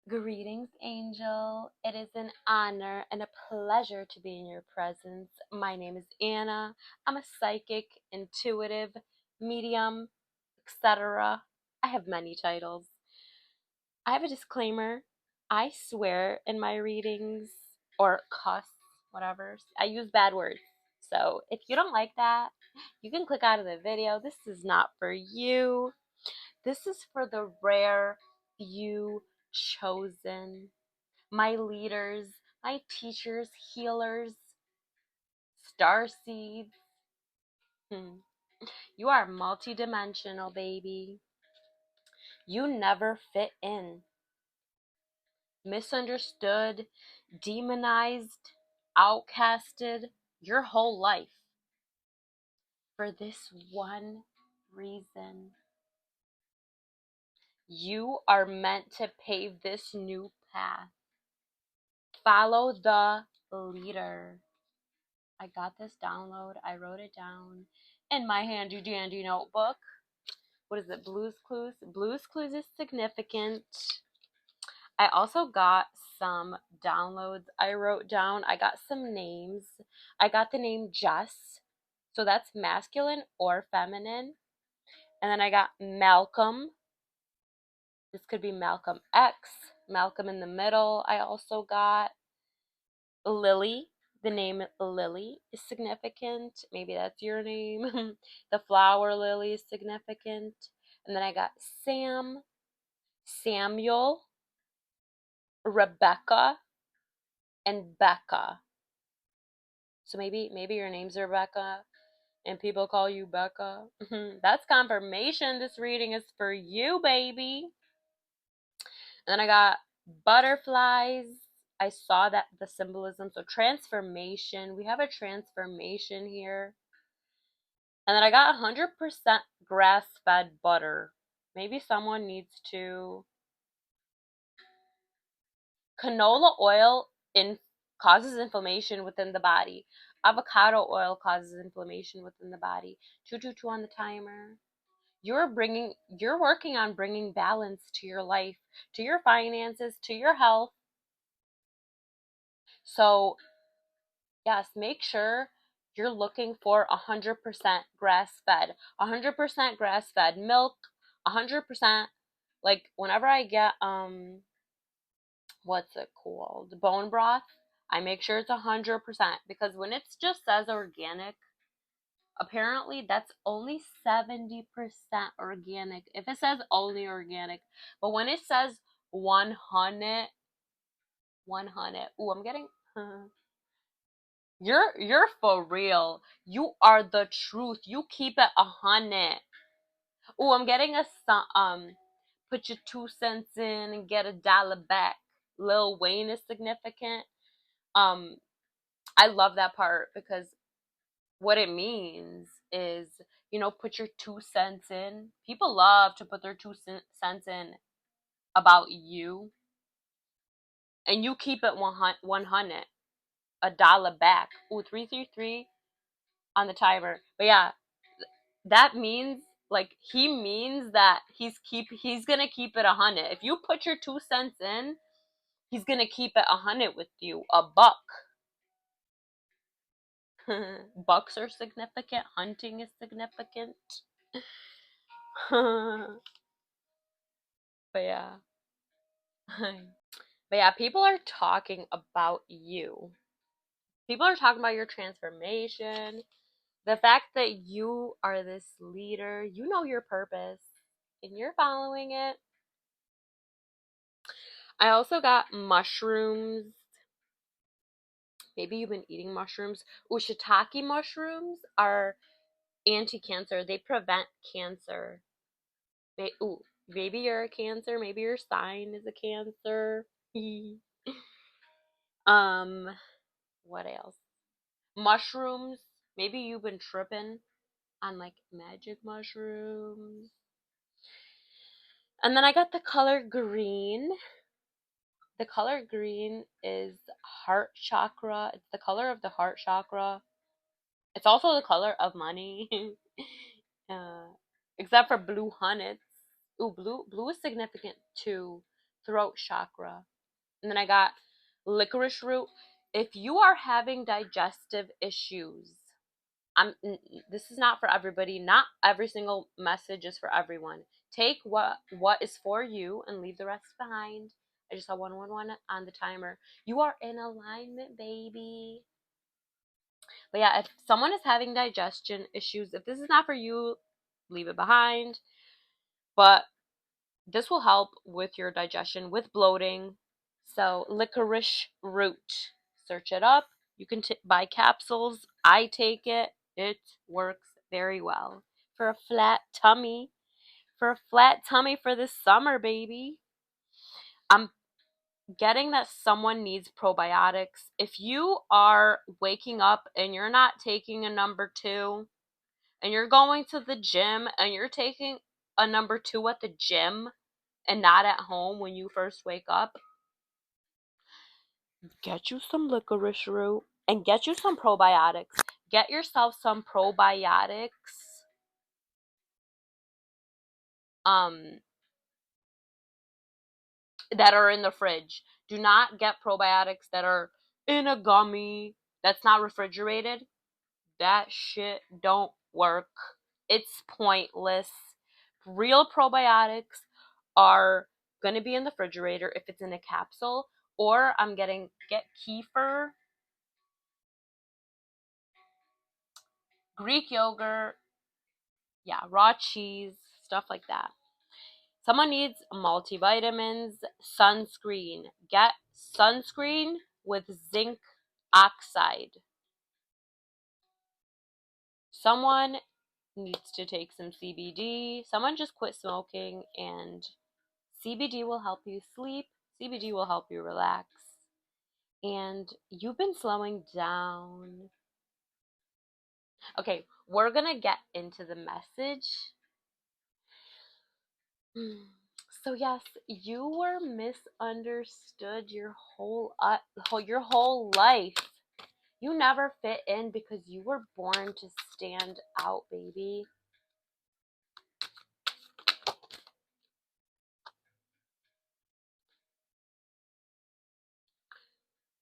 Greetings, Angel. It is an honor and a pleasure to be in your presence. My name is Anna. I'm a psychic, intuitive, medium, etc. I have many titles. I have a disclaimer. I swear in my readings or cuss, whatever. I use bad words. So if you don't like that, you can click out of the video. This is not for you. This is for the rare few chosen, my leaders, my teachers, healers, star seeds. You are multidimensional, baby. You never fit in. Misunderstood, demonized, outcasted your whole life for this one reason. You are meant to pave this new path. Follow the leader. I got this download. I wrote it down in my handy dandy notebook. What is it? Blues Clues? Blues Clues is significant. I also got some downloads I wrote down. I got some names. I got the name Jess. So that's masculine or feminine. And then I got Malcolm. This could be Malcolm X, Malcolm in the middle. I also got Lily. The name Lily is significant. Maybe that's your name. The flower lily is significant. And then I got Sam, Samuel, Rebecca, and Becca. So maybe your name's Rebecca and people call you Becca. That's confirmation. This reading is for you, baby. And then I got butterflies. I saw that the symbolism. So transformation. We have a transformation here. And then I got 100% grass-fed butter. Maybe someone needs to. Canola oil causes inflammation within the body. Avocado oil causes inflammation within the body. 222 on the timer. You're working on bringing balance to your life, to your finances, to your health. So, yes, make sure you're looking for 100% grass-fed. 100% grass-fed milk, 100%, like whenever I get what's it called? Bone broth. I make sure it's 100% because when it just says organic, apparently that's only 70% organic. If it says only organic, but when it says 100, 100. Ooh, I'm getting You're for real. You are the truth. You keep it 100. Ooh, I'm getting a put your 2 cents in and get $1 back. Lil Wayne is significant. I love that part because what it means is, put your 2 cents in. People love to put their 2 cents in about you, and you keep it 100, $1 back. Ooh, 333 on the timer. But yeah, that means like he means that he's gonna keep it 100. If you put your 2 cents in, he's gonna keep it 100 with you, a buck. Bucks are significant. Hunting is significant. But yeah. But yeah, people are talking about you. People are talking about your transformation. The fact that you are this leader, you know your purpose, and you're following it. I also got mushrooms. Maybe you've been eating mushrooms. Ooh, shiitake mushrooms are anti-cancer. They prevent cancer. Maybe you're a Cancer. Maybe your sign is a Cancer. um, what else? Mushrooms. Maybe you've been tripping on like magic mushrooms. And then I got the color green. The color green is heart chakra. It's the color of the heart chakra. It's also the color of money. uh, except for blue hunnets. Ooh, blue is significant too throat chakra. And then I got licorice root. If you are having digestive issues, this is not for everybody. Not every single message is for everyone. Take what is for you and leave the rest behind. I just saw 111 on the timer. You are in alignment, baby. But yeah, if someone is having digestion issues, if this is not for you, leave it behind. But this will help with your digestion, with bloating. So licorice root, search it up. You can buy capsules. I take it. It works very well for a flat tummy. For a flat tummy for this summer, baby. I'm getting that someone needs probiotics. If you are waking up and you're not taking a number 2, and you're going to the gym and you're taking a number 2 at the gym and not at home when you first wake up, get you some licorice root and get you some probiotics. Get yourself some probiotics that are in the fridge. Do not get probiotics that are in a gummy that's not refrigerated. That shit don't work. It's pointless. Real probiotics are going to be in the refrigerator if it's in a capsule, or get kefir, Greek yogurt, yeah, raw cheese, stuff like that. Someone needs multivitamins, sunscreen. Get sunscreen with zinc oxide. Someone needs to take some CBD. Someone just quit smoking, and CBD will help you sleep. CBD will help you relax. And you've been slowing down. Okay, we're gonna get into the message. So yes, you were misunderstood your whole life. You never fit in because you were born to stand out, baby.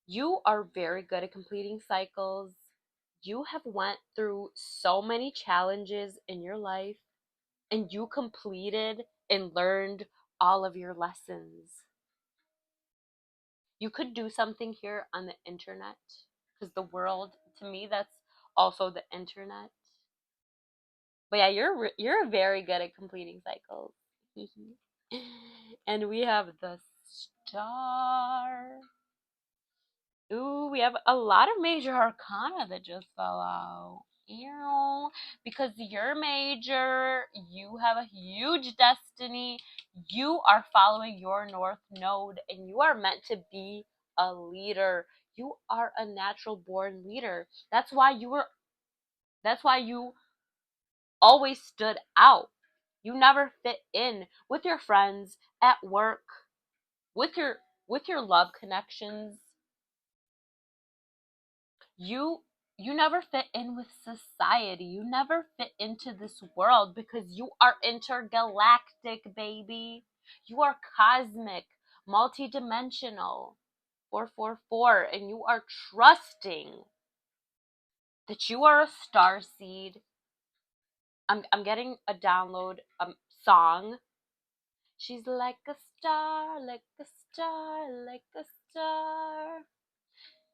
You are very good at completing cycles. You have went through so many challenges in your life, and you completed and learned all of your lessons. You could do something here on the internet, because the world, to me, that's also the internet. But yeah, you're very good at completing cycles. And we have the star. Ooh, we have a lot of major arcana that just fell out. Ew. Because you're major, you have a huge destiny, you are following your North Node, and you are meant to be a leader. You are a natural born leader. That's why you always stood out. You never fit in with your friends, at work, with your love connections. You never fit in with society. You never fit into this world because you are intergalactic, baby. You are cosmic, multidimensional, 444, and you are trusting that you are a star seed. I'm getting a download song. She's like a star, like a star, like a star,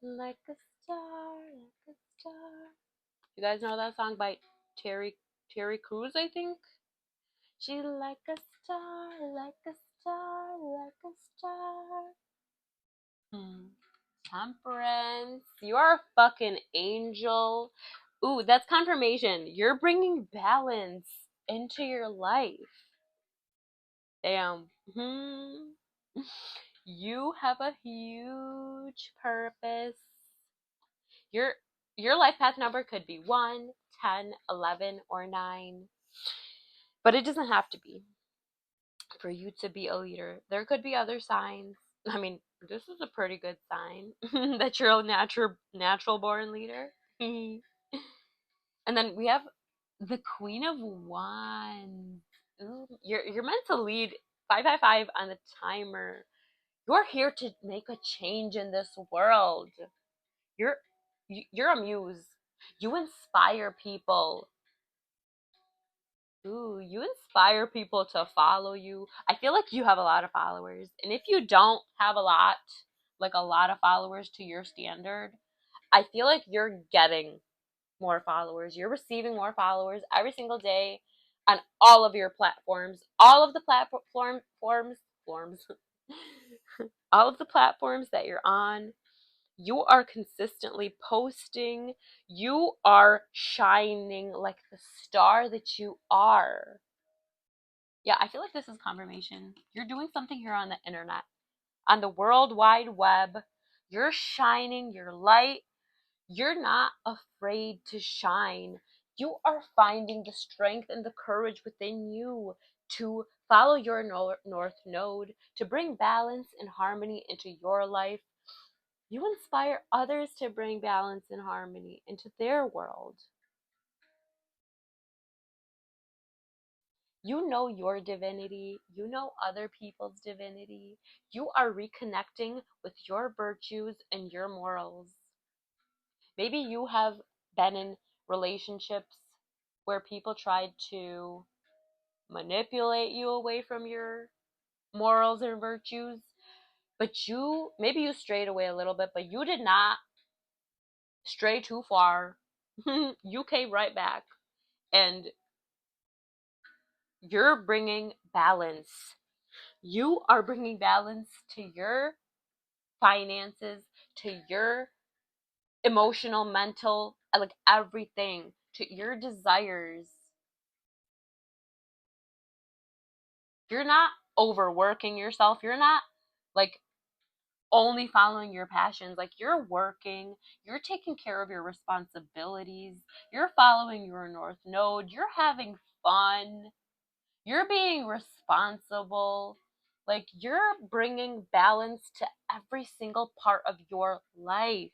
like a star, like a star. You guys know that song by Terry Crews, I think? She's like a star, like a star, like a star. Temperance. You are a fucking angel. Ooh, that's confirmation. You're bringing balance into your life. Damn. You have a huge purpose. Your your life path number could be 1, 10, 11, or 9. But it doesn't have to be for you to be a leader. There could be other signs. I mean, this is a pretty good sign that you're a natural born leader. And then we have the Queen of Wands. Ooh, you're meant to lead 555 on the timer. You're here to make a change in this world. You're you're a muse. You inspire people. Ooh, you inspire people to follow you. I feel like you have a lot of followers. And if you don't have a lot of followers to your standard, I feel like you're getting more followers. You're receiving more followers every single day on all of your platforms. All of the forms, all of the platforms that you're on. You are consistently posting. You are shining like the star that you are. Yeah, I feel like this is confirmation. You're doing something here on the internet, on the World Wide Web. You're shining your light. You're not afraid to shine. You are finding the strength and the courage within you to follow your North Node, to bring balance and harmony into your life. You inspire others to bring balance and harmony into their world. You know your divinity. You know other people's divinity. You are reconnecting with your virtues and your morals. Maybe you have been in relationships where people tried to manipulate you away from your morals and virtues, but maybe you strayed away a little bit, but you did not stray too far. You came right back, and you're bringing balance. You are bringing balance to your finances, to your emotional, mental, like everything, to your desires. You're not overworking yourself. You're not like only following your passions. Like you're working, you're taking care of your responsibilities, you're following your North Node, you're having fun, you're being responsible. Like you're bringing balance to every single part of your life.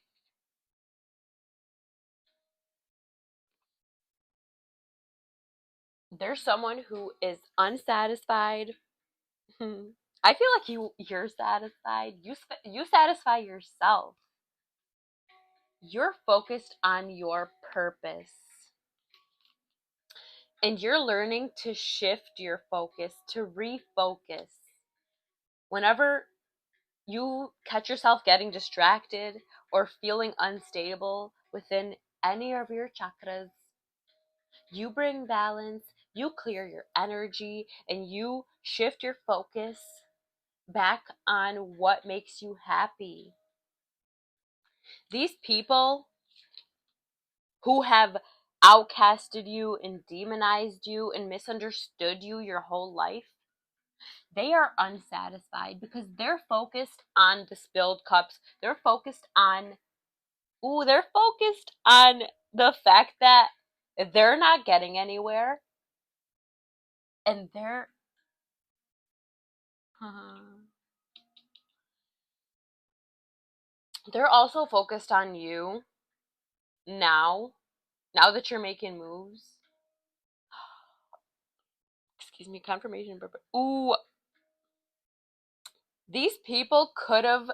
There's someone who is unsatisfied. I feel like you're satisfied. You satisfy yourself. You're focused on your purpose. And you're learning to shift your focus, to refocus. Whenever you catch yourself getting distracted or feeling unstable within any of your chakras, you bring balance, you clear your energy, and you shift your focus back on what makes you happy. These people who have outcasted you and demonized you and misunderstood you your whole life, they are unsatisfied because they're focused on the spilled cups. They're focused on the fact that they're not getting anywhere, and they're also focused on you now, now that you're making moves. Excuse me, confirmation. Ooh, these people could have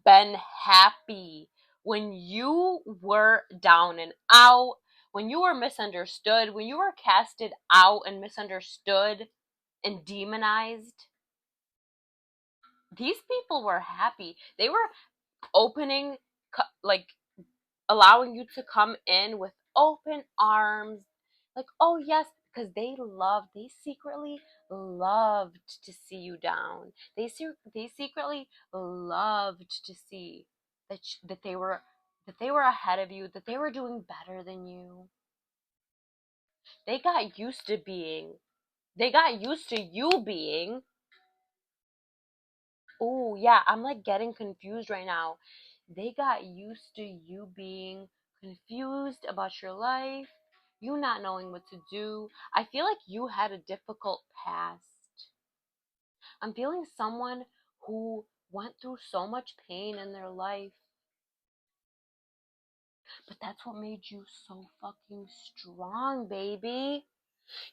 been happy when you were down and out, when you were misunderstood, when you were casted out and misunderstood and demonized. These people were happy. They were opening, like, allowing you to come in with open arms. Like, oh, yes, because they secretly loved to see you down. They secretly loved to see that they were ahead of you, that they were doing better than you. They got used to being, they got used to you being. Oh, yeah, I'm like getting confused right now. They got used to you being confused about your life, you not knowing what to do. I feel like you had a difficult past. I'm feeling someone who went through so much pain in their life, but that's what made you so fucking strong, baby.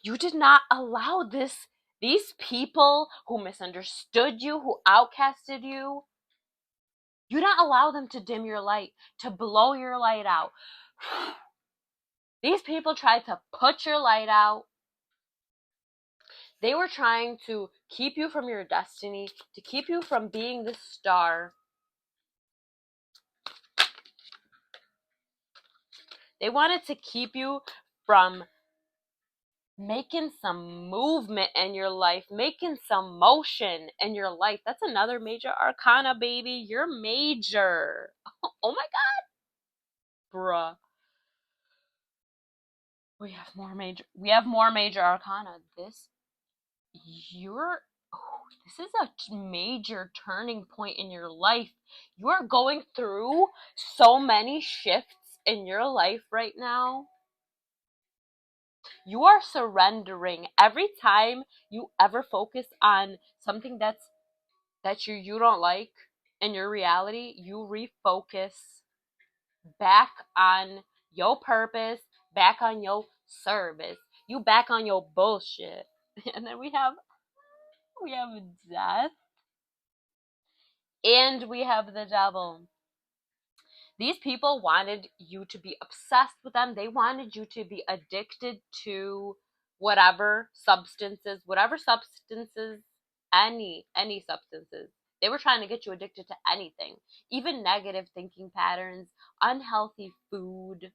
You did not allow this These people who misunderstood you, who outcasted you, you don't allow them to dim your light, to blow your light out. These people tried to put your light out. They were trying to keep you from your destiny, to keep you from being the star. They wanted to keep you from making some movement in your life, making some motion in your life. That's another major arcana, baby. You're major. Oh my god, bruh. We have more major arcana. You're this is a major turning point in your life. You are going through so many shifts in your life right now. You are surrendering every time you ever focus on something that you don't like in your reality. You refocus back on your purpose, back on your service, you back on your bullshit. And then we have death, and we have the devil. These people wanted you to be obsessed with them. They wanted you to be addicted to whatever substances, any substances. They were trying to get you addicted to anything, even negative thinking patterns, unhealthy food.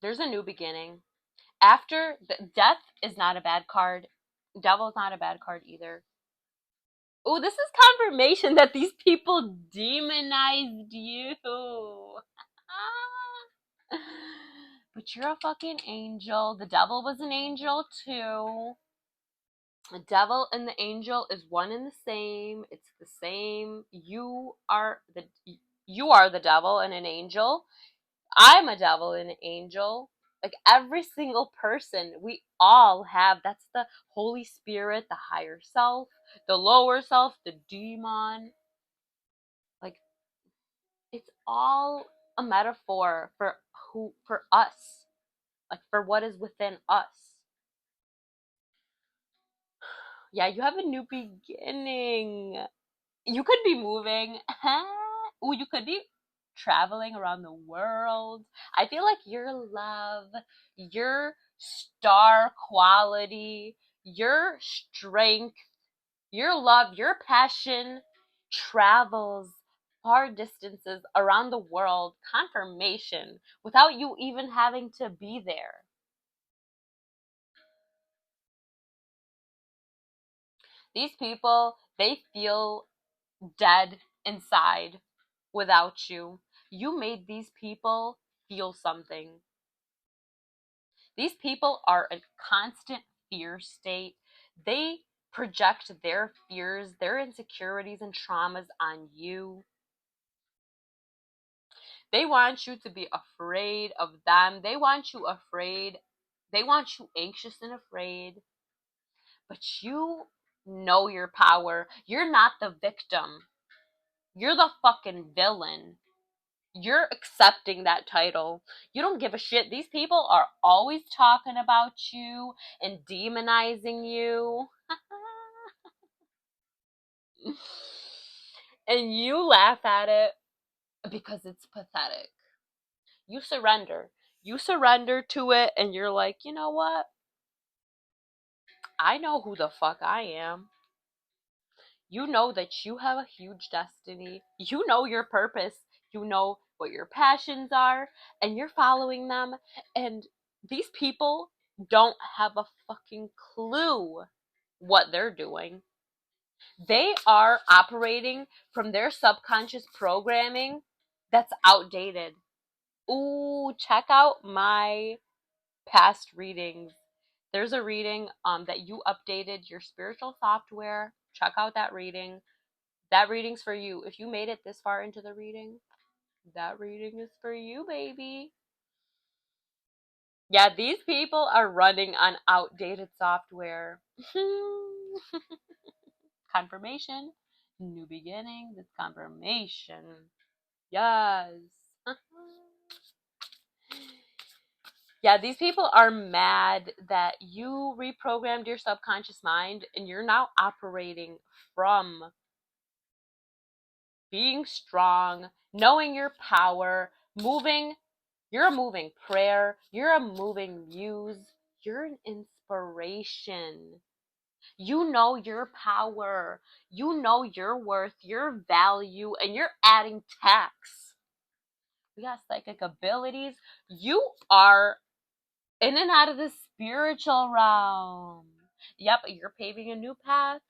There's a new beginning. After death is not a bad card. Devil's not a bad card either. Oh, this is confirmation that these people demonized you. But you're a fucking angel. The devil was an angel too. The devil and the angel is one and the same. It's the same. You are the devil and an angel. I'm a devil and an angel. Like every single person, we all have. That's the Holy Spirit, the higher self, the lower self, the demon. Like it's all a metaphor for us, like for what is within us. Yeah, you have a new beginning. You could be moving. Ooh, you could be traveling around the world. I feel like your love, your star quality, your strength, your love, your passion travels far distances around the world. Confirmation without you even having to be there. These people, they feel dead inside without you. You made these people feel something. These people are a constant fear state. They project their fears, their insecurities, and traumas on you. They want you to be afraid of them. They want you afraid. They want you anxious and afraid. But you know your power. You're not the victim. You're the fucking villain. You're accepting that title. You don't give a shit. These people are always talking about you and demonizing you. And you laugh at it because it's pathetic. You surrender. You surrender to it and you're like, you know what? I know who the fuck I am. You know that you have a huge destiny. You know your purpose. You know what your passions are, and you're following them. And these people don't have a fucking clue what they're doing. They are operating from their subconscious programming that's outdated. Ooh, check out my past readings. There's a reading that you updated your spiritual software. Check out that reading. That reading's for you. If you made it this far into the reading, that reading is for you, baby. Yeah, these people are running on outdated software. Confirmation. New beginning, this confirmation. Yes. Yeah, these people are mad that you reprogrammed your subconscious mind and you're now operating from being strong, knowing your power, moving. You're a moving prayer. You're a moving muse. You're an inspiration. You know your power. You know your worth, your value, and you're adding tax. We got psychic abilities. You are in and out of the spiritual realm. Yep, you're paving a new path.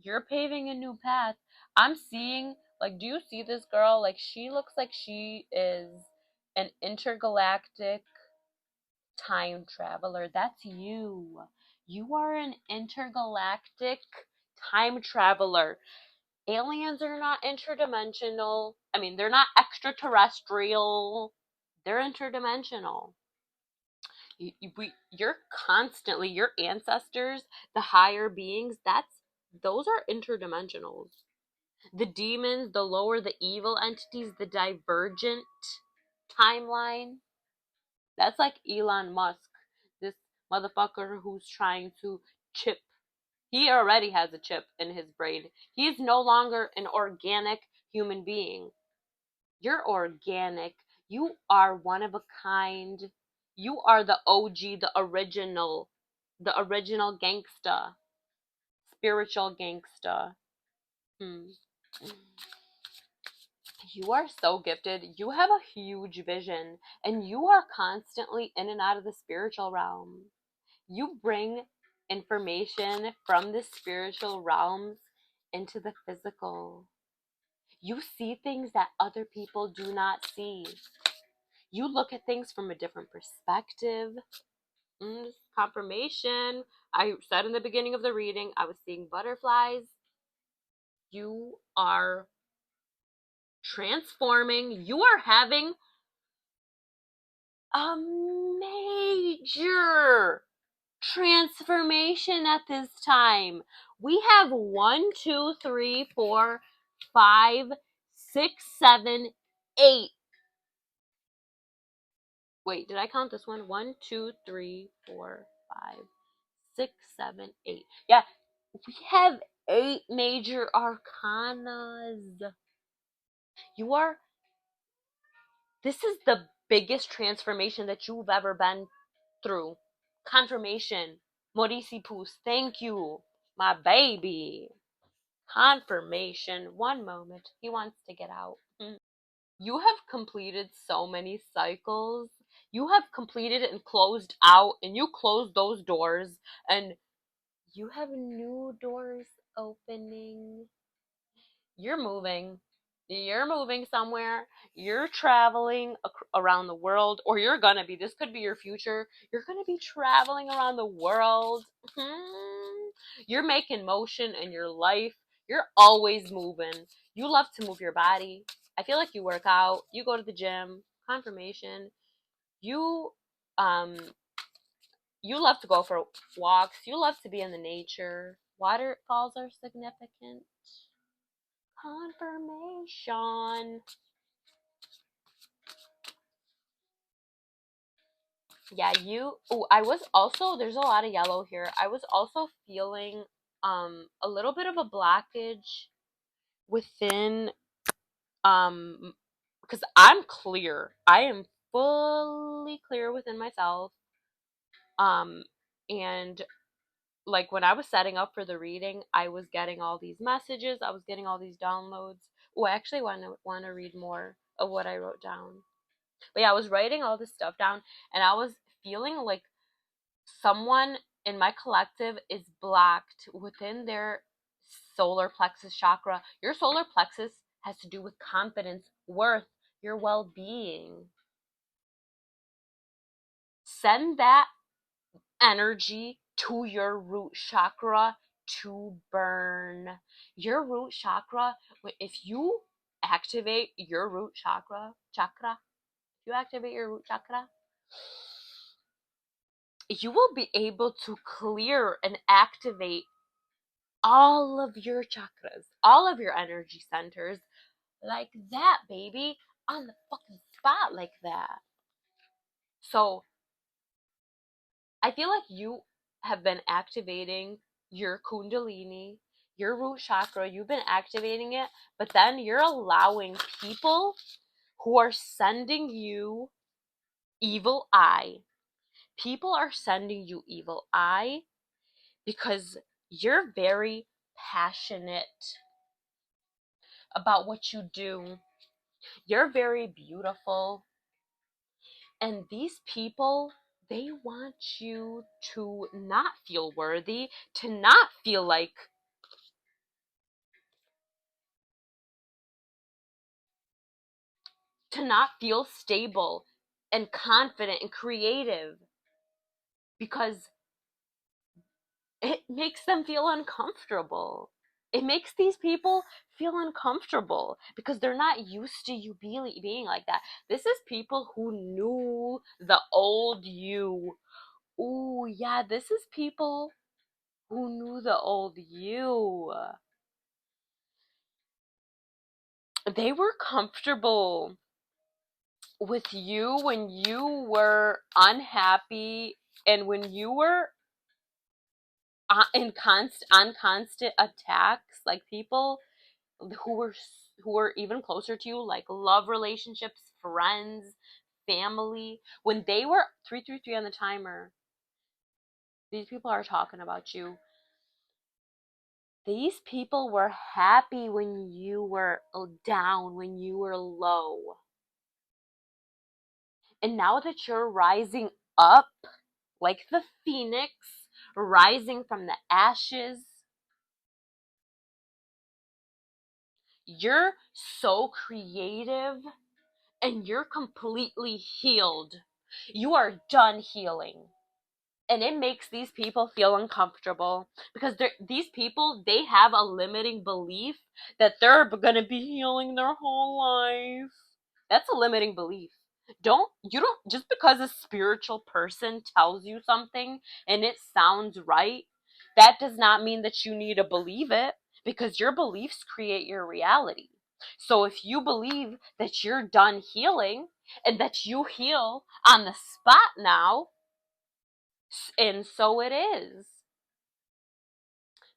You're paving a new path. I'm seeing, like, do you see this girl? Like, she looks like she is an intergalactic time traveler. That's you. You are an intergalactic time traveler. Aliens are not interdimensional. I mean, they're not extraterrestrial. They're interdimensional. You're constantly, your ancestors, the higher beings, those are interdimensionals. The demons, the lower, the evil entities, the divergent timeline. That's like Elon Musk, this motherfucker who's trying to chip. He already has a chip in his brain. He's no longer an organic human being. You're organic. You are one of a kind. You are the OG, the original gangsta, spiritual gangsta. Hmm. You are so gifted. You have a huge vision, and you are constantly in and out of the spiritual realm. You bring information from the spiritual realms into the physical. You see things that other people do not see. You look at things from a different perspective. Confirmation. I said in the beginning of the reading, I was seeing butterflies. You are transforming. You are having a major transformation at this time. We have 1, 2, 3, 4, 5, 6, 7, 8. Wait, did I count this one? 1, 2, 3, 4, 5, 6, 7, 8. Yeah, we have 8 major arcanas. You are. This is the biggest transformation that you've ever been through. Confirmation. Maurice Poos, thank you, my baby. Confirmation. One moment. He wants to get out. You have completed so many cycles. You have completed and closed out, and you closed those doors, and you have new doors opening. You're moving. You're moving somewhere. You're traveling around the world, or you're gonna be. This could be your future. You're gonna be traveling around the world. You're making motion in your life. You're always moving. You love to move your body. I feel like you work out. You go to the gym. Confirmation. You um you love to go for walks. You love to be in the nature. Waterfalls are significant. Confirmation. Yeah, you. Oh, I was also. There's a lot of yellow here. I was also feeling a little bit of a blockage within because I'm clear. I am fully clear within myself. Um, and like when I was setting up for the reading, I was getting all these messages. I was getting all these downloads. Oh, I actually want to read more of what I wrote down. But yeah, I was writing all this stuff down, and I was feeling like someone in my collective is blocked within their solar plexus chakra. Your solar plexus has to do with confidence, worth, your well-being. Send that energy to your root chakra to burn. Your root chakra, if you activate your root if you activate your root chakra, you will be able to clear and activate all of your chakras, all of your energy centers, like that, baby, on the fucking spot like that. So I feel like you have been activating your kundalini, your root chakra, you've been activating it, but then you're allowing people who are sending you evil eye. People are sending you evil eye because you're very passionate about what you do. You're very beautiful. And these people, they want you to not feel worthy, to not feel like, to not feel stable and confident and creative, because it makes them feel uncomfortable. It makes these people feel uncomfortable because they're not used to you being like that. This is people who knew the old you. Ooh, yeah, this is people who knew the old you. They were comfortable with you when you were unhappy and when you were on constant attacks, like people who were who were even closer to you, like love relationships, friends, family. When they were 333 on the timer, these people are talking about you. These people were happy when you were down, when you were low. And now that you're rising up like the phoenix, rising from the ashes, you're so creative and you're completely healed. You are done healing. And it makes these people feel uncomfortable because these people, they have a limiting belief that they're going to be healing their whole life. That's a limiting belief. You don't, just because a spiritual person tells you something and it sounds right, that does not mean that you need to believe it, because your beliefs create your reality. So if you believe that you're done healing and that you heal on the spot now, and so it is.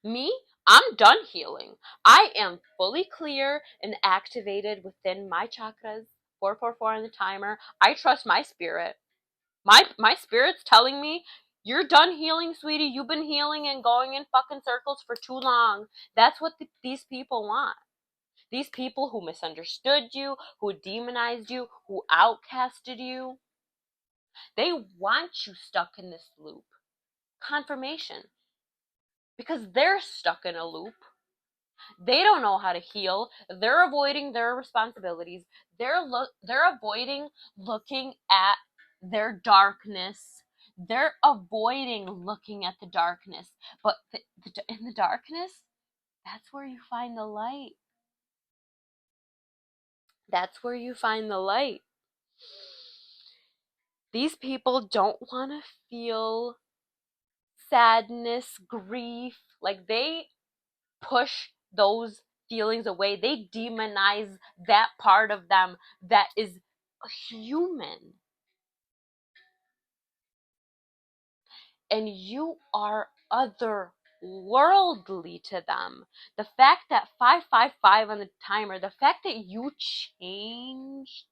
Me, I'm done healing. I am fully clear and activated within my chakras. 444 on the timer. I trust my spirit. My spirit's telling me, you're done healing, sweetie. You've been healing and going in fucking circles for too long. That's what these people want. These people who misunderstood you, who demonized you, who outcasted you, they want you stuck in this loop. Confirmation. Because they're stuck in a loop. They don't know how to heal. They're avoiding their responsibilities. They're avoiding looking at their darkness. They're avoiding looking at the darkness. But in the darkness, that's where you find the light. That's where you find the light. These people don't want to feel sadness, grief. Like, they push those feelings away. They demonize that part of them that is human. And you are otherworldly to them. The fact that 555 on the timer, the fact that you changed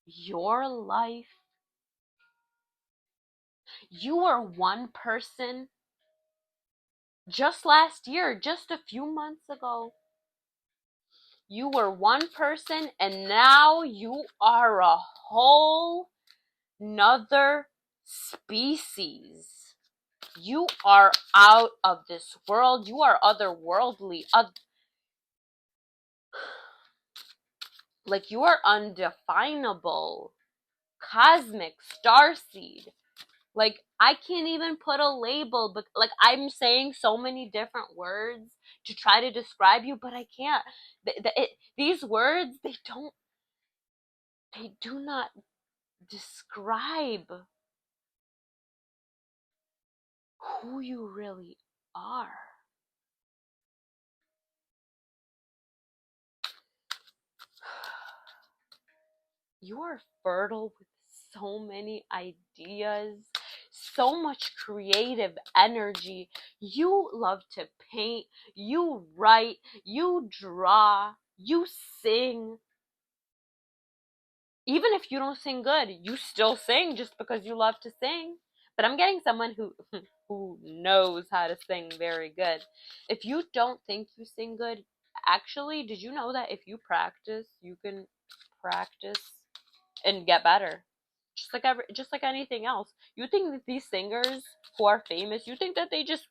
your life, you were one person just last year, just a few months ago. You were one person, and now you are a whole nother species. You are out of this world. You are otherworldly. Like, you are undefinable. Cosmic, starseed. Like, I can't even put a label, but like, I'm saying so many different words to try to describe you, but I can't. These words, they do not describe who you really are. You are fertile with so many ideas, so much creative energy. You love to paint, you write, you draw, you sing. Even if you don't sing good, you still sing just because you love to sing. But I'm getting someone who who knows how to sing very good. If you don't think you sing good, actually, did you know that if you practice, you can practice and get better? Just like anything else. You think that these singers who are famous, you think that they just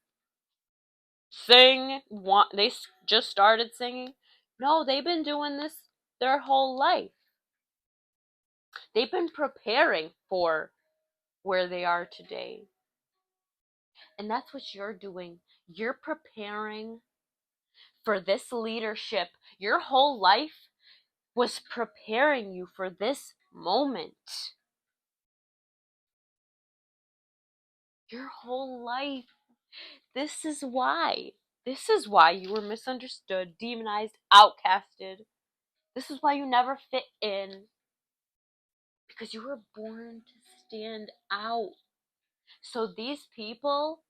just started singing? No, they've been doing this their whole life. They've been preparing for where they are today. And that's what you're doing. You're preparing for this leadership. Your whole life was preparing you for this moment. Your whole life. This is why. This is why you were misunderstood, demonized, outcasted. This is why you never fit in. Because you were born to stand out. So these people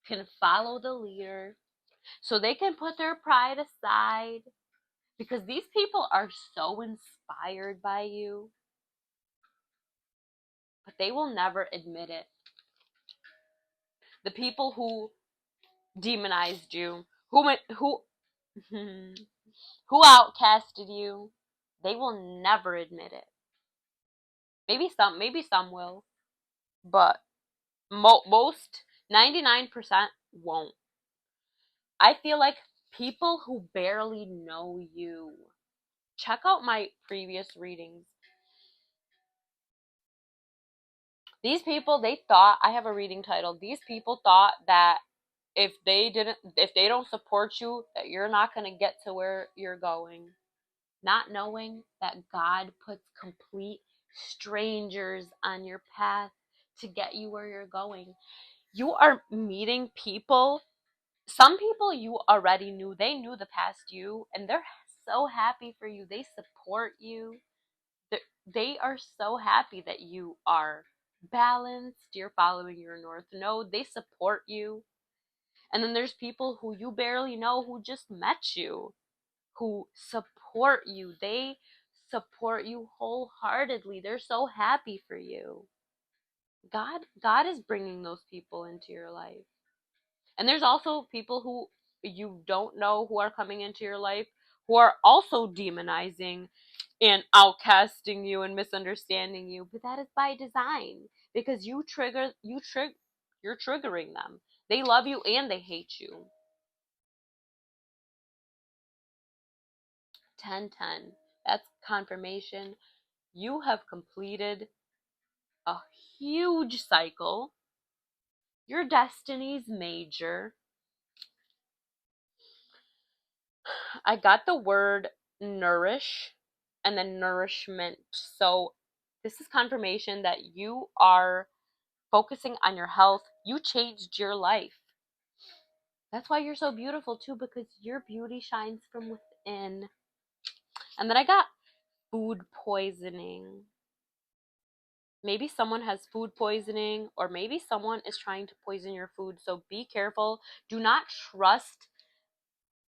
can follow the leader, so they can put their pride aside, because these people are so inspired by you, but they will never admit it. The people who demonized you, who outcasted you, they will never admit it. Maybe some will, but most 99% won't. I feel like people who barely know you. Check out my previous readings. These people, they thought, I have a reading titled, these people thought that if they don't support you, that you're not going to get to where you're going. Not knowing that God puts complete strangers on your path to get you where you're going. You are meeting people. Some people you already knew. They knew the past you, and they're so happy for you. They support you. They are so happy that you are balanced, you're following your North Node, they support you. And then there's people who you barely know who just met you, who support you. They support you wholeheartedly. They're so happy for you. God is bringing those people into your life. And there's also people who you don't know who are coming into your life who are also demonizing and outcasting you and misunderstanding you, but that is by design, because you're triggering them. They love you and they hate you. 1010. That's confirmation. You have completed a huge cycle. Your destiny's major. I got the word nourish and then nourishment. So this is confirmation that you are focusing on your health. You changed your life. That's why you're so beautiful too, because your beauty shines from within. And then I got food poisoning. Maybe someone has food poisoning, or maybe someone is trying to poison your food. So be careful. Do not trust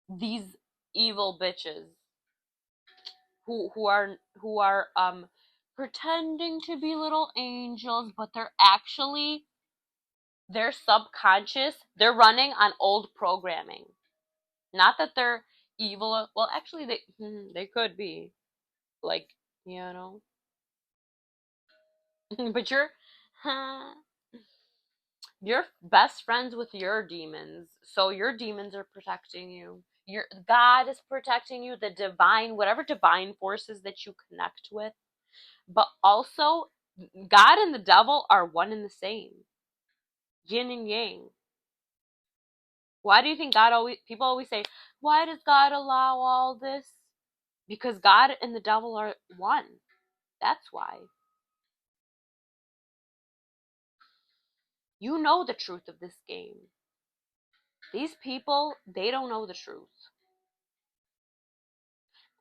these evil bitches who are pretending to be little angels, but they're actually, their subconscious, they're running on old programming. Not that they're evil. Well, actually, they could be, like, you know. But you're best friends with your demons, so your demons are protecting you. Your God is protecting you. The divine, whatever divine forces that you connect with, but also God and the devil are one and the same, yin and yang. Why do you think people always say, why does God allow all this? Because God and the devil are one. That's why. You know the truth of this game. These people, they don't know the truth.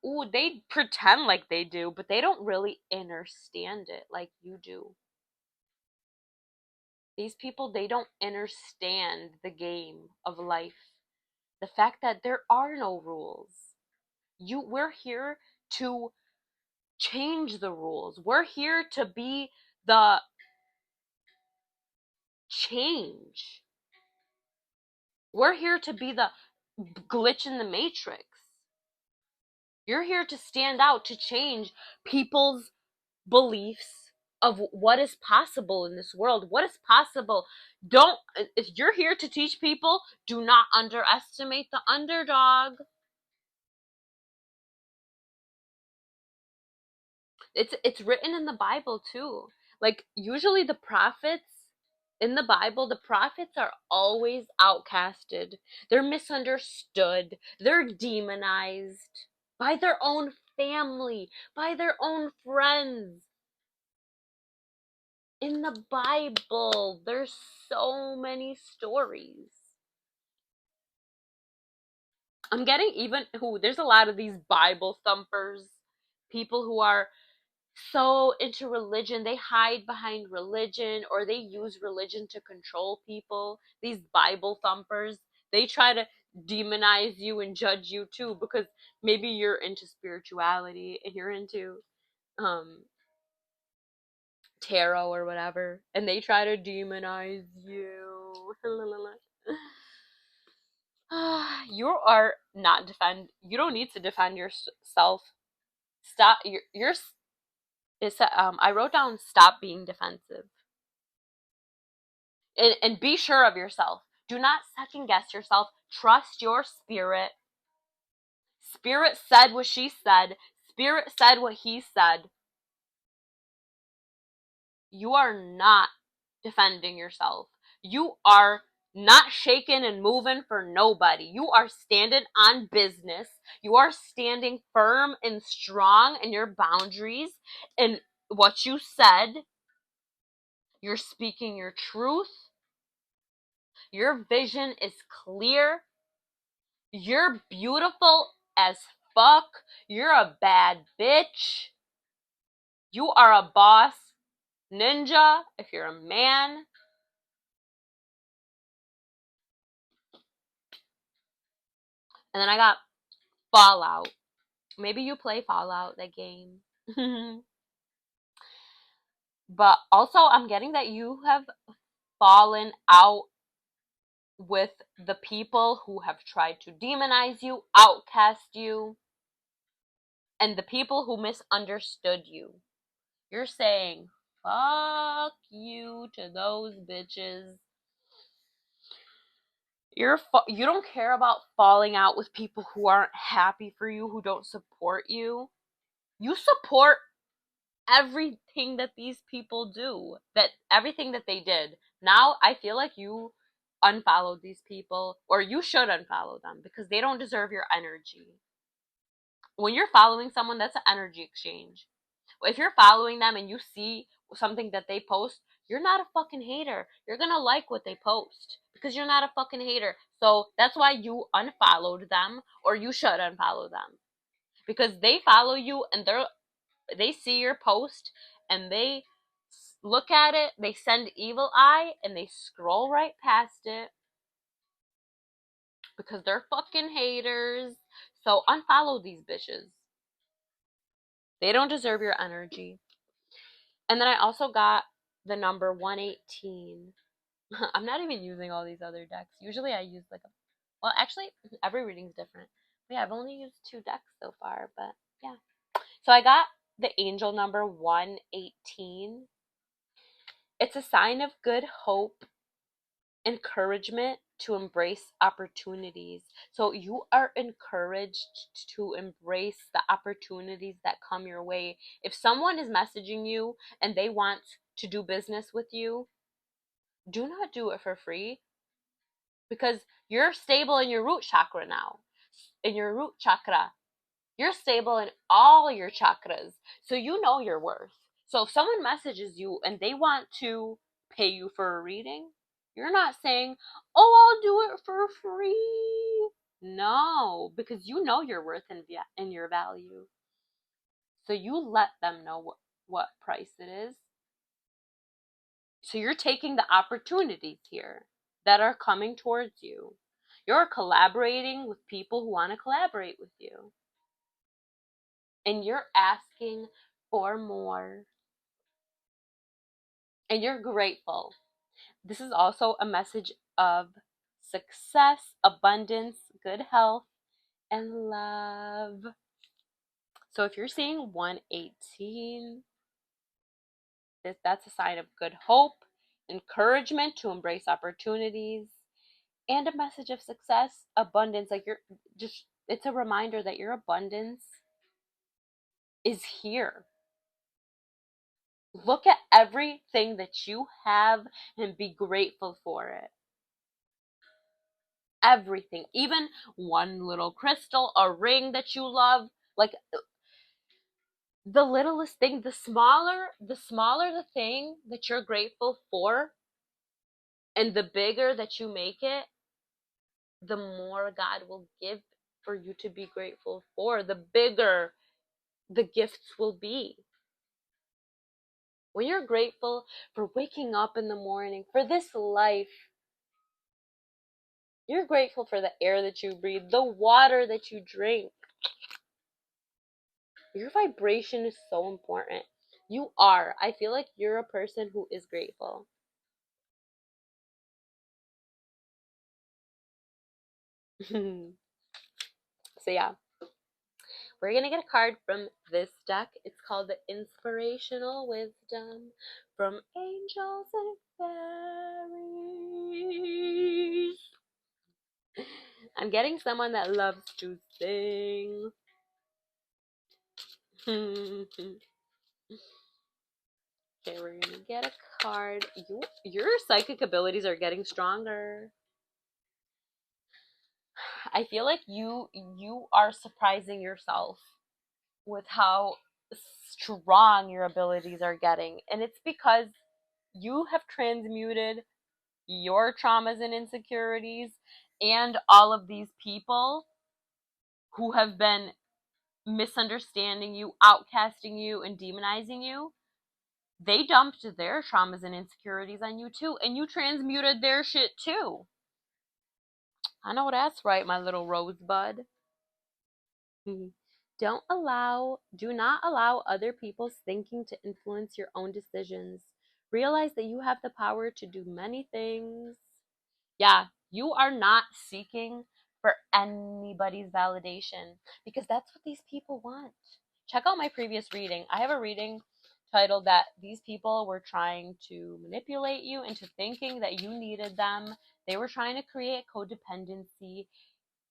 ooh, they pretend like they do, but they don't really understand it like you do. These people, they don't understand the game of life. The fact that there are no rules. We're here to change the rules. We're here to be the change. We're here to be the glitch in the matrix. You're here to stand out, to change people's beliefs of what is possible in this world. What is possible? Don't, if you're here to teach people, do not underestimate the underdog. It's written in the Bible too. Like usually the prophets in the Bible, the prophets are always outcasted. They're misunderstood. They're demonized by their own family, by their own friends. In the Bible, there's so many stories. I'm getting even who there's a lot of these Bible thumpers, people who are so into religion, they hide behind religion or they use religion to control people. These Bible thumpers, they try to demonize you and judge you too because maybe you're into spirituality and you're into um tarot or whatever, and they try to demonize you. You are not defend. You don't need to defend yourself. Stop. You're. It's. I wrote down stop being defensive, and be sure of yourself. Do not second guess yourself. Trust your spirit. Spirit said what she said. Spirit said what he said. You are not defending yourself. You are not shaking and moving for nobody. You are standing on business. You are standing firm and strong in your boundaries and what you said. You're speaking your truth. Your vision is clear. You're beautiful as fuck. You're a bad bitch. You are a boss ninja if you're a man. And then I got Fallout. Maybe you play Fallout, the game. But also, I'm getting that you have fallen out with the people who have tried to demonize you, outcast you, and the people who misunderstood you. You're saying, fuck you to those bitches. You don't care about falling out with people who aren't happy for you, who don't support you. You support everything that these people do, that everything that they did. Now I feel like you unfollowed these people, or you should unfollow them because they don't deserve your energy. When you're following someone, that's an energy exchange. If you're following them and you see something that they post, you're not a fucking hater. You're gonna like what they post because you're not a fucking hater. So that's why you unfollowed them, or you should unfollow them because they follow you and they see your post and they look at it, they send evil eye and they scroll right past it because they're fucking haters. So unfollow these bitches. They don't deserve your energy. And then I also got the number 118. I'm not even using all these other decks. Usually I use like well, actually every reading's different. But yeah, I've only used 2 decks so far, but yeah. So I got the angel number 118. It's a sign of good hope, encouragement to embrace opportunities. So you are encouraged to embrace the opportunities that come your way. If someone is messaging you and they want to do business with you, do not do it for free because you're stable in your root chakra now. In your root chakra, you're stable in all your chakras. So you know your worth. So if someone messages you and they want to pay you for a reading, you're not saying, "Oh, I'll do it for free." No, because you know your worth and your value. So you let them know what price it is. So you're taking the opportunities here that are coming towards you. You're collaborating with people who want to collaborate with you. And you're asking for more. And you're grateful. This is also a message of success, abundance, good health, and love. So if you're seeing 118, that's a sign of good hope, encouragement to embrace opportunities, and a message of success, abundance. Like you're just, it's a reminder that your abundance is here. Look at everything that you have and be grateful for it. Everything, even one little crystal, a ring that you love, like the littlest thing, the smaller the thing that you're grateful for, and the bigger that you make it, the more God will give for you to be grateful for, the bigger the gifts will be. When you're grateful for waking up in the morning, for this life, you're grateful for the air that you breathe, the water that you drink. Your vibration is so important. You are. I feel like you're a person who is grateful. So yeah, we're gonna get a card from this deck. It's called the Inspirational Wisdom from Angels and Fairies. I'm getting someone that loves to sing. Okay, we're gonna get a card. Your psychic abilities are getting stronger. I feel like you are surprising yourself with how strong your abilities are getting, and it's because you have transmuted your traumas and insecurities, and all of these people who have been misunderstanding you, outcasting you, and demonizing you. They dumped their traumas and insecurities on you too, and you transmuted their shit too. I know that's right, my little rosebud. Do not allow other people's thinking to influence your own decisions. Realize that you have the power to do many things. Yeah, you are not seeking for anybody's validation because that's what these people want. Check out my previous reading. I have a reading titled that these people were trying to manipulate you into thinking that you needed them. They were trying to create codependency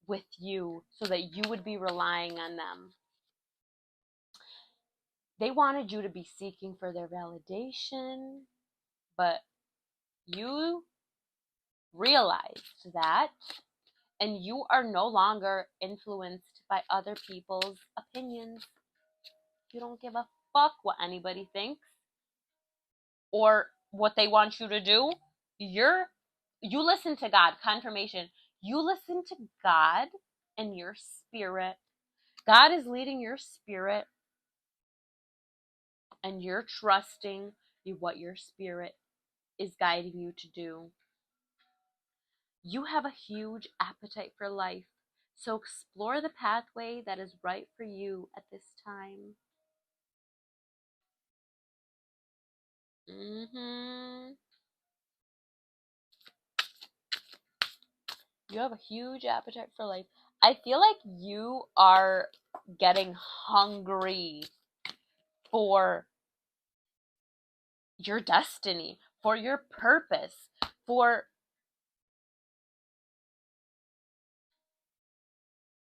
with you so that you would be relying on them. They wanted you to be seeking for their validation, but you realized that, and you are no longer influenced by other people's opinions. You don't give a fuck what anybody thinks or what they want you to do. You listen to God. Confirmation. You listen to God and your spirit. God is leading your spirit, and you're trusting what your spirit is guiding you to do. You have a huge appetite for life, so explore the pathway that is right for you at this time. You have a huge appetite for life. I feel like you are getting hungry for your destiny, for your purpose, for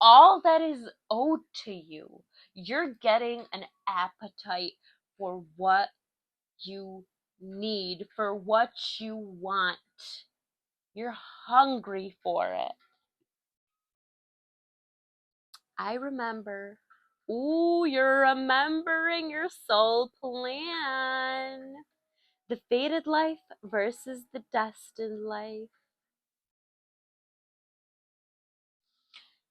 all that is owed to you. You're getting an appetite for what you need, for what you want. You're hungry for it. I remember. Ooh, you're remembering your soul plan. The fated life versus the destined life.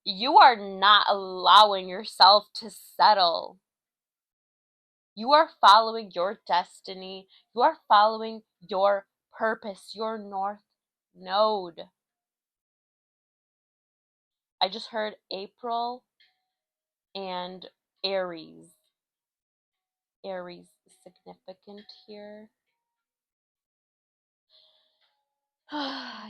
You are not allowing yourself to settle. You are following your destiny. You are following your purpose, your North Node. I just heard April and Aries. Aries is significant here.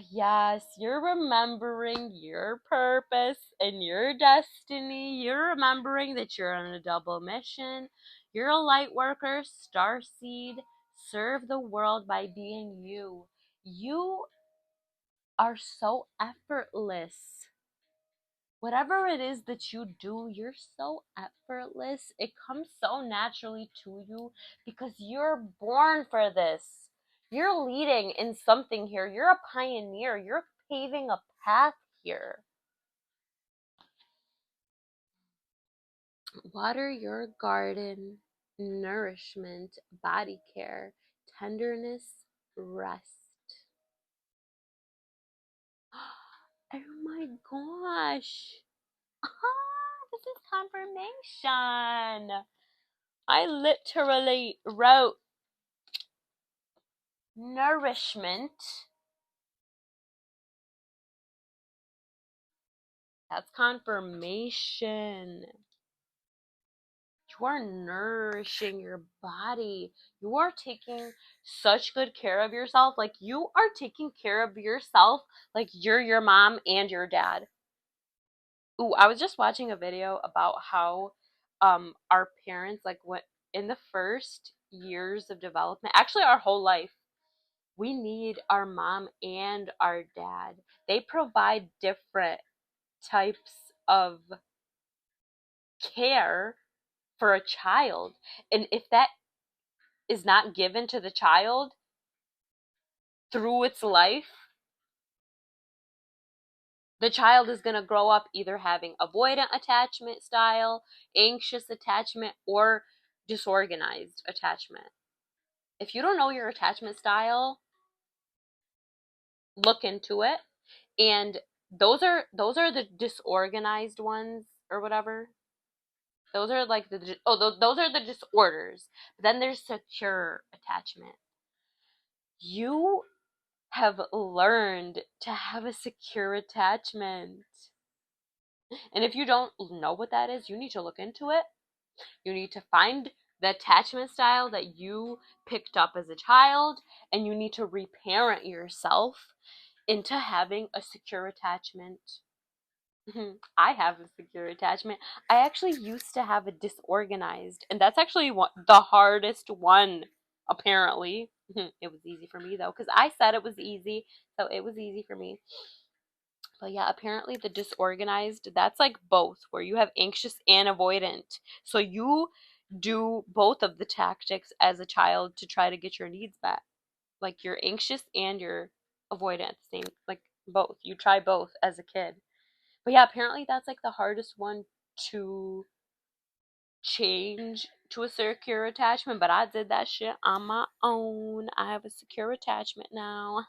Yes, you're remembering your purpose and your destiny. You're remembering that you're on a double mission. You're a light worker, star seed. Serve the world by being you. You are so effortless. Whatever it is that you do, you're so effortless. It comes so naturally to you because you're born for this. You're leading in something here. You're a pioneer. You're paving a path here. Water your garden, nourishment, body care, tenderness, rest. Oh my gosh. This is confirmation. I literally wrote nourishment. That's confirmation. You are nourishing your body. You are taking such good care of yourself. Like, you are taking care of yourself like you're your mom and your dad. Ooh, I was just watching a video about how our parents, like, what in the first years of development, actually our whole life, we need our mom and our dad. They provide different types of care for a child. And if that is not given to the child through its life, the child is going to grow up either having avoidant attachment style, anxious attachment, or disorganized attachment. If you don't know your attachment style, look into it. And those are the disorganized ones or whatever. Those are like those are the disorders. But then there's secure attachment. You have learned to have a secure attachment. And if you don't know what that is, you need to look into it. You need to find the attachment style that you picked up as a child, and you need to reparent yourself into having a secure attachment. I have a secure attachment. I actually used to have a disorganized, and that's actually the hardest one, apparently. It was easy for me, though, because I said it was easy, so it was easy for me. But yeah, apparently the disorganized, that's like both, where you have anxious and avoidant. So you do both of the tactics as a child to try to get your needs met. Like, you're anxious and you're avoidant at the same, like, both. You try both as a kid. But yeah, apparently that's like the hardest one to change to a secure attachment. But I did that shit on my own. I have a secure attachment now.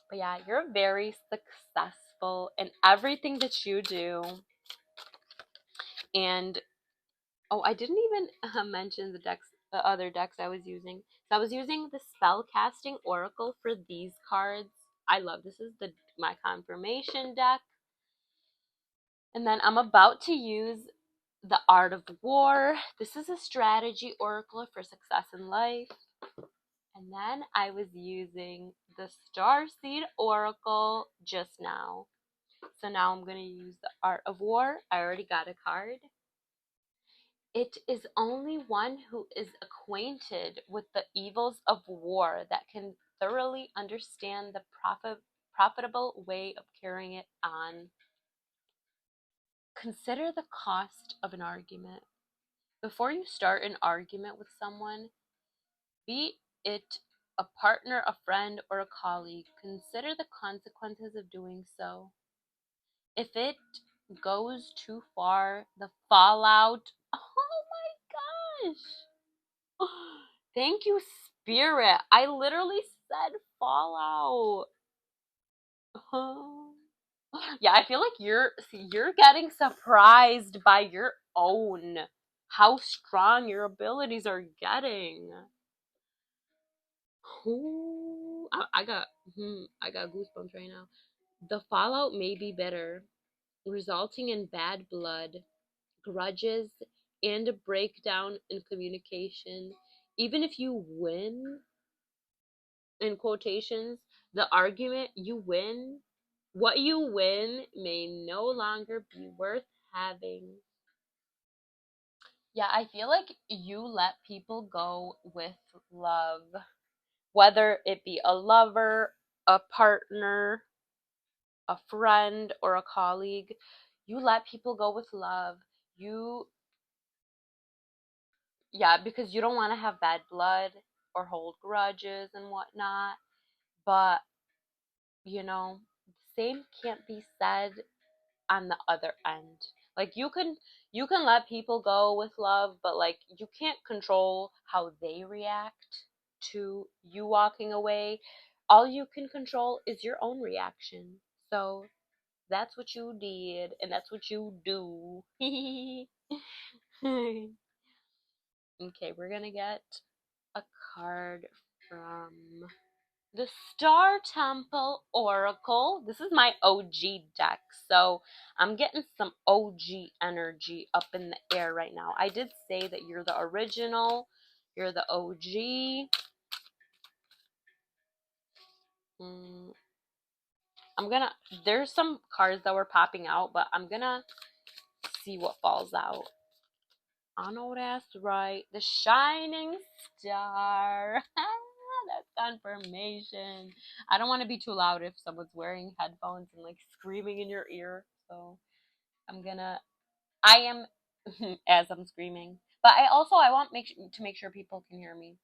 But yeah, you're very successful in everything that you do. And oh, I didn't even mention the other decks I was using. So I was using the spell casting oracle for these cards. I love this is my confirmation deck. And then I'm about to use the Art of War. This is a strategy oracle for success in life. And then I was using the Starseed Oracle just now. So now I'm going to use the Art of War. I already got a card. It is only one who is acquainted with the evils of war that can thoroughly understand the profitable way of carrying it on. Consider the cost of an argument. Before you start an argument with someone, be it a partner, a friend, or a colleague, consider the consequences of doing so. If it goes too far, the fallout. Oh my gosh! Thank you, Spirit. I literally said fallout. Yeah, I feel like you're getting surprised by your own how strong your abilities are getting. Ooh, I got goosebumps right now. The fallout may be bitter, resulting in bad blood, grudges, and a breakdown in communication. Even if you win, in quotations, the argument you win, what you win may no longer be worth having. Yeah, I feel like you let people go with love, whether it be a lover, a partner, a friend, or a colleague. You let people go with love. You, yeah, because you don't want to have bad blood or hold grudges and whatnot. But, the same can't be said on the other end. Like you can let people go with love, but like you can't control how they react to you walking away. All you can control is your own reaction. So that's what you did and that's what you do. Okay, we're gonna get a card from the Star Temple Oracle. This is my OG deck, so I'm getting some OG energy up in the air right now. I did say that you're the original, you're the OG. Mm, there's some cards that were popping out, but I'm gonna see what falls out. I know that's right. The Shining Star. That's confirmation. I don't want to be too loud if someone's wearing headphones and like screaming in your ear. So I am as I'm screaming. But I want to make sure people can hear me.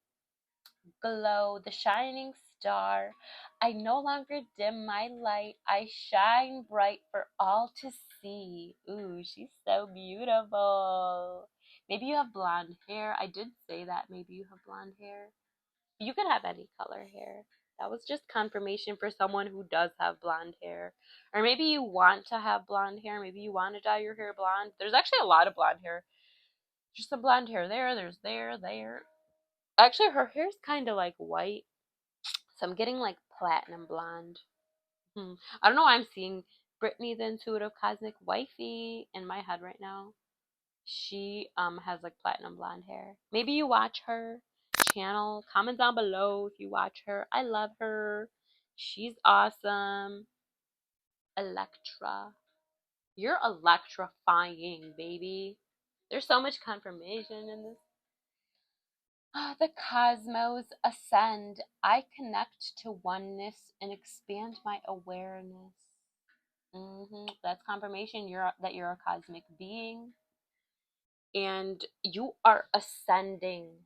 Glow, the shining star. I no longer dim my light. I shine bright for all to see. Ooh, she's so beautiful. Maybe you have blonde hair. I did say that. Maybe you have blonde hair. You could have any color hair. That was just confirmation for someone who does have blonde hair. Or maybe you want to have blonde hair. Maybe you want to dye your hair blonde. There's actually a lot of blonde hair. There's some blonde hair there. There's there. Actually, her hair's kind of like white. So I'm getting like platinum blonde. I don't know why I'm seeing Brittany the Intuitive Cosmic Wifey in my head right now. She has like platinum blonde hair. Maybe you watch her channel. Comment down below if you watch her. I love her. She's awesome. Electra. You're electrifying, baby. There's so much confirmation in this. The cosmos ascend. I connect to oneness and expand my awareness. That's confirmation that you're a cosmic being and you are ascending.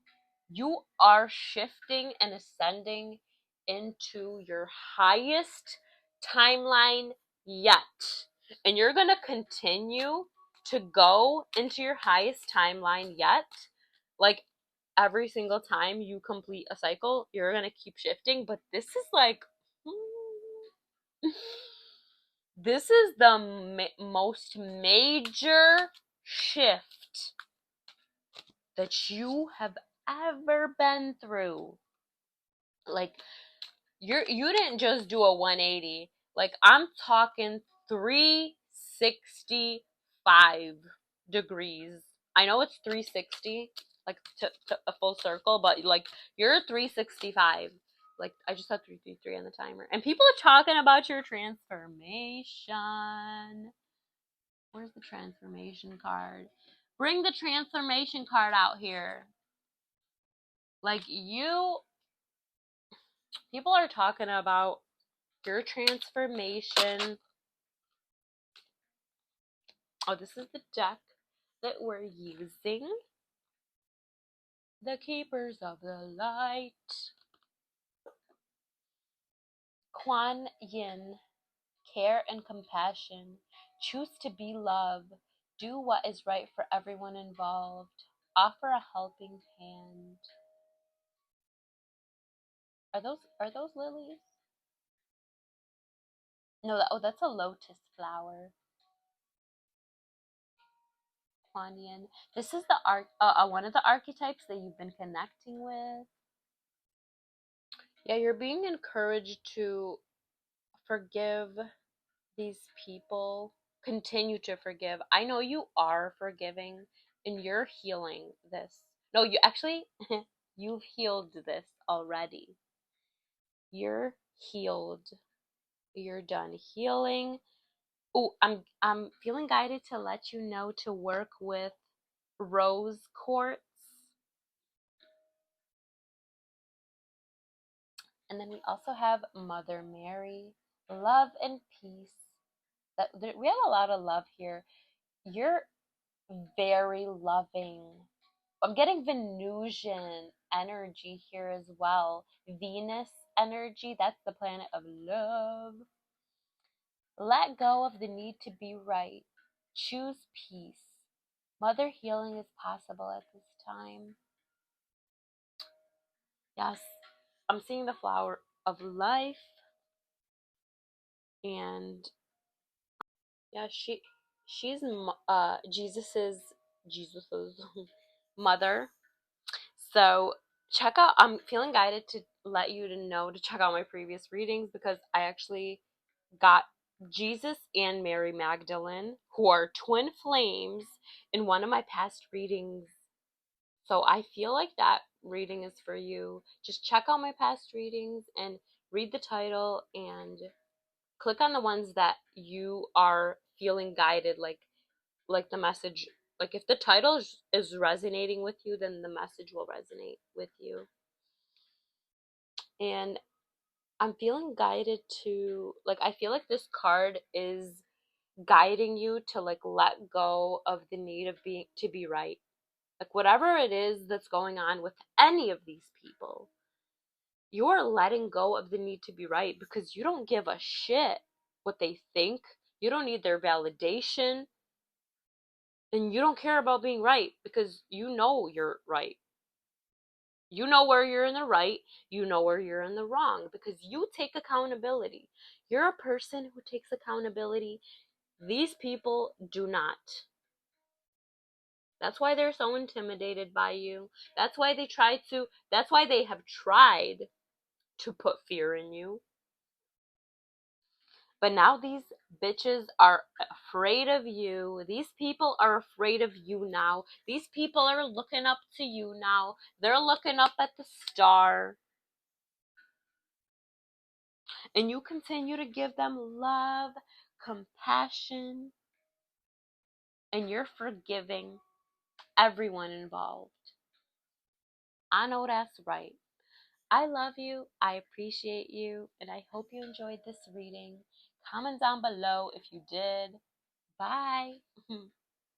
You are shifting and ascending into your highest timeline yet. And you're going to continue to go into your highest timeline yet. Like every single time you complete a cycle, you're going to keep shifting. But this is like, this is the most major shift that you have ever been through. Like you didn't just do a 180. Like I'm talking 365 degrees. I know it's 360 like to a full circle, but like you're 365. Like I just had 333 on the timer. And people are talking about your transformation. Where's the transformation card? Bring the transformation card out here. Like people are talking about your transformation. Oh, this is the deck that we're using. The Keepers of the Light. Kuan Yin. Care and compassion. Choose to be love. Do what is right for everyone involved. Offer a helping hand. Are those lilies? No, that's a lotus flower. Kuan Yin. This is the one of the archetypes that you've been connecting with. Yeah, you're being encouraged to forgive these people. Continue to forgive. I know you are forgiving and you're healing this. No, you actually you've healed this already. You're healed. You're done healing. Oh, I'm feeling guided to let you know to work with rose quartz. And then we also have Mother Mary, love and peace. We have a lot of love here. You're very loving. I'm getting Venusian energy here as well. Venus energy, that's the planet of love. Let go of the need to be right. Choose peace. Mother healing is possible at this time. Yes, I'm seeing the flower of life, and yeah, she's Jesus's mother. So check out. I'm feeling guided to let you to know to check out my previous readings because I actually got Jesus and Mary Magdalene, who are twin flames, in one of my past readings. So I feel like that reading is for you. Just check out my past readings and read the title and click on the ones that you are feeling guided, like the message, like if the title is resonating with you, then the message will resonate with you. And I'm feeling guided to, like, I feel like this card is guiding you to like let go of the need of being to be right. Like whatever it is that's going on with any of these people, you're letting go of the need to be right because you don't give a shit what they think. You don't need their validation. And you don't care about being right because you know you're right. You know where you're in the right. You know where you're in the wrong because you take accountability. You're a person who takes accountability. These people do not. That's why they're so intimidated by you. That's why that's why they have tried to put fear in you. But now these bitches are afraid of you. These people are afraid of you now. These people are looking up to you now. They're looking up at the star. And you continue to give them love, compassion, and you're forgiving everyone involved. I know that's right. I love you. I appreciate you. And I hope you enjoyed this reading. Comment down below if you did. Bye.